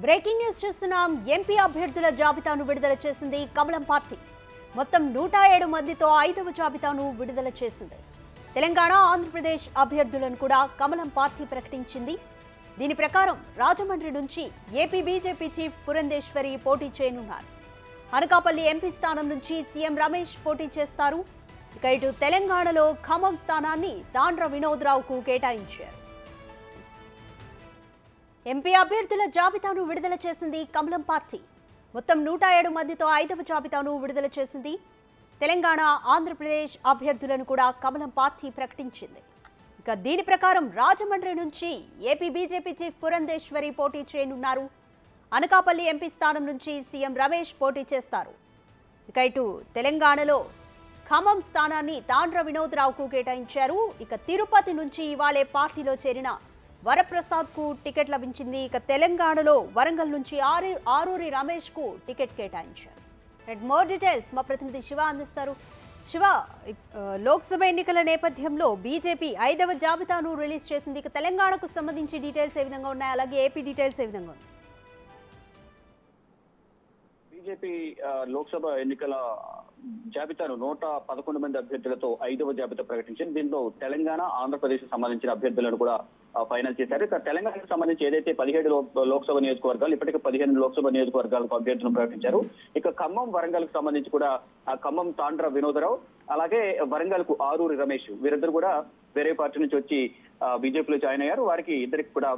Breaking news చూస్తున్నాం. MP అభ్యర్థుల జాబితాను విడుదల చేసింది కమలం పార్టీ. మొత్తం 107 మందితో 5వ జాబితాను విడుదల చేసింది. తెలంగాణ, ఆంధ్రప్రదేశ్ అభ్యర్థులను కూడా కమలం పార్టీ ప్రకటించింది. దీని ప్రకారం రాజమండ్రి నుంచి ఏపీ బీజేపీ చీఫ్ పురంధేశ్వరి పోటీ చేయనున్నారు. అనకాపల్లి ఎంపీ స్థానం నుంచి సీఎం రమేష్ పోటీ చేస్తారు. ఇక ఇటు తెలంగాణలో ఖమ్మం స్థానాన్ని తాండ్ర వినోద్రావుకు కేటాయించారు. ఎంపీ అభ్యర్థుల జాబితాను విడుదల చేసింది కమలం పార్టీ. మొత్తం 107 మందితో 5వ జాబితాను విడుదల చేసింది. తెలంగాణ, ఆంధ్రప్రదేశ్ అభ్యర్థులను కూడా కమలం పార్టీ ప్రకటించింది. ఇక దీని ప్రకారం రాజమండ్రి నుంచి ఏపీ బీజేపీ చీఫ్ పురంధేశ్వరి పోటీ చేయనున్నారు. అనకాపల్లి ఎంపీ స్థానం నుంచి సీఎం రమేష్ పోటీ చేస్తారు. ఇక ఇటు తెలంగాణలో ఖమ్మం స్థానాన్ని తాండ్ర వినోద్రావుకు కేటాయించారు. ఇక తిరుపతి నుంచి ఇవాళే పార్టీలో చేరిన వరప్రసాద్ కు టికెట్ లభించింది. ఇక తెలంగాణలో వరంగల్ నుంచి ఆరూరి రమేష్ కు టికెట్ కేటాయించారు. మోర్ డీటెయిల్స్ మా ప్రతినిధి శివ అందిస్తారు. శివ, లోక్సభ ఎన్నికల నేపథ్యంలో బీజేపీ 5వ జాబితాను రిలీజ్ చేసింది. ఇక తెలంగాణకు సంబంధించి డీటెయిల్స్ ఏ విధంగా ఉన్నాయి, అలాగే ఏపీ డీటెయిల్స్ ఏ విధంగా ఉన్నాయి? బీజేపీ లోక్సభ ఎన్నికల జాబితాను 111 మంది అభ్యర్థులతో 5వ జాబితా ప్రకటించింది. దీంట్లో తెలంగాణ, ఆంధ్రప్రదేశ్ సంబంధించిన అభ్యర్థులను కూడా ఫైనల్ చేశారు. ఇక తెలంగాణకు సంబంధించి ఏదైతే 17 లోక్సభ నియోజకవర్గాలు, ఇప్పటికే 15 లోక్సభ నియోజకవర్గాలకు అభ్యర్థులను ప్రకటించారు. ఇక ఖమ్మం, వరంగల్ కు సంబంధించి కూడా ఖమ్మం తాండ్ర వినోదరావు, అలాగే వరంగల్ కు ఆరూరి రమేష్, వీరిద్దరు కూడా వేరే పార్టీ నుంచి వచ్చి బీజేపీలో జాయిన్ అయ్యారు. వారికి ఇద్దరికి కూడా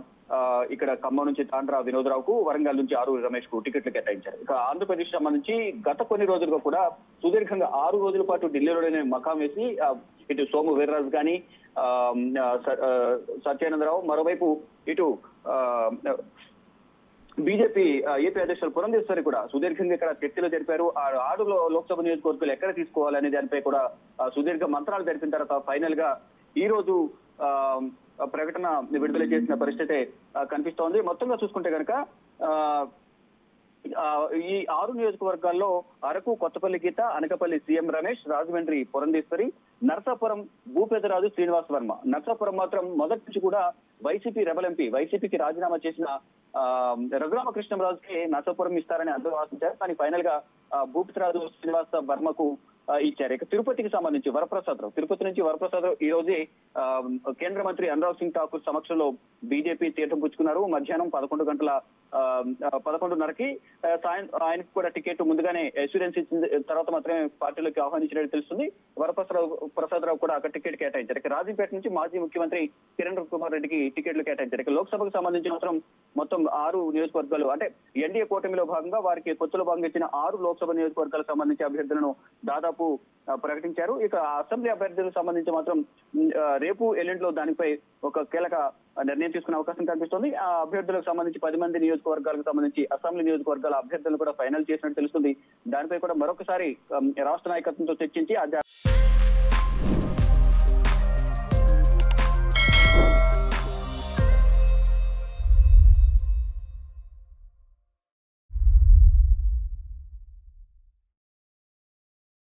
ఇక్కడ ఖమ్మం నుంచి తాండ్ర వినోదరావుకు, వరంగల్ నుంచి ఆరూరి రమేష్ కు టికెట్లు కేటాయించారు. ఇక ఆంధ్రప్రదేశ్ సంబంధించి గత కొన్ని రోజులుగా కూడా సుదీర్ఘంగా 6 రోజుల పాటు ఢిల్లీలోనే మకాం వేసి ఇటు సోము వీర్రాజు గాని, సత్యానందరావు, మరోవైపు ఇటు బీజేపీ ఏపీ అధ్యక్షులు పురంధేశ్వరి కూడా సుదీర్ఘంగా ఇక్కడ చర్చలు జరిపారు. ఆ 6 లోక్సభ నియోజకవర్గాలు ఎక్కడ తీసుకోవాలనే దానిపై కూడా సుదీర్ఘ మంత్రాలు జరిపిన తర్వాత ఫైనల్ గా ఈ రోజు ప్రకటన విడుదల చేసిన పరిస్థితి కనిపిస్తోంది. మొత్తంగా చూసుకుంటే కనుక ఈ 6 నియోజకవర్గాల్లో అరకు, కొత్తపల్లి గీత, అనకాపల్లి సీఎం రమేష్, రాజమండ్రి పురంధేశ్వరి, నర్సాపురం భూపేదరాజు శ్రీనివాస్ వర్మ. నర్సాపురం మాత్రం మొదటి నుంచి కూడా వైసీపీ రెబల్ ఎంపీ, వైసీపీకి రాజీనామా చేసిన రఘురామకృష్ణరాజుకి నర్సాపురం ఇస్తారని అందరూ ఆశించారు. కానీ ఫైనల్ గా భూపేదరాజు శ్రీనివాస్ వర్మకు ఇచ్చారు. ఇక తిరుపతికి సంబంధించి వరప్రసాదరావు, తిరుపతి నుంచి వరప్రసాదరావు ఈ రోజే కేంద్ర మంత్రి అనురాగ్ సింగ్ ఠాకూర్ సమక్షంలో బీజేపీ తీర్థం పుచ్చుకున్నారు. మధ్యాహ్నం 11:30కి ఆయనకు కూడా టికెట్ ముందుగానే అష్యూరెన్స్ ఇచ్చిన తర్వాత మాత్రమే పార్టీలోకి ఆహ్వానించినట్టు తెలుస్తుంది. వరప్రసాదరావు కూడా అక్కడ టికెట్ కేటాయించారు. ఇక రాజంపేట నుంచి మాజీ ముఖ్యమంత్రి కిరణ్ కుమార్ రెడ్డికి టికెట్లు కేటాయించారు. ఇక లోక్సభకు సంబంధించి మాత్రం మొత్తం 6 నియోజకవర్గాలు, అంటే ఎన్డీఏ కూటమిలో భాగంగా వారికి కొత్తలో భాగంగా ఇచ్చిన 6 లోక్సభ నియోజకవర్గాలకు సంబంధించి అభ్యర్థులను దాదాపు ప్రకటించారు. ఇక అసెంబ్లీ అభ్యర్థులకు సంబంధించి మాత్రం రేపు ఎల్లుండిలో దానిపై ఒక కీలక నిర్ణయం తీసుకునే అవకాశం కనిపిస్తోంది. ఆ అభ్యర్థులకు సంబంధించి 10 మంది నియోజకవర్గాలకు సంబంధించి అసెంబ్లీ నియోజకవర్గాల అభ్యర్థులను కూడా ఫైనల్ చేసినట్టు తెలుస్తుంది. దానిపై కూడా మరొకసారి రాష్ట్ర నాయకత్వంతో చర్చించి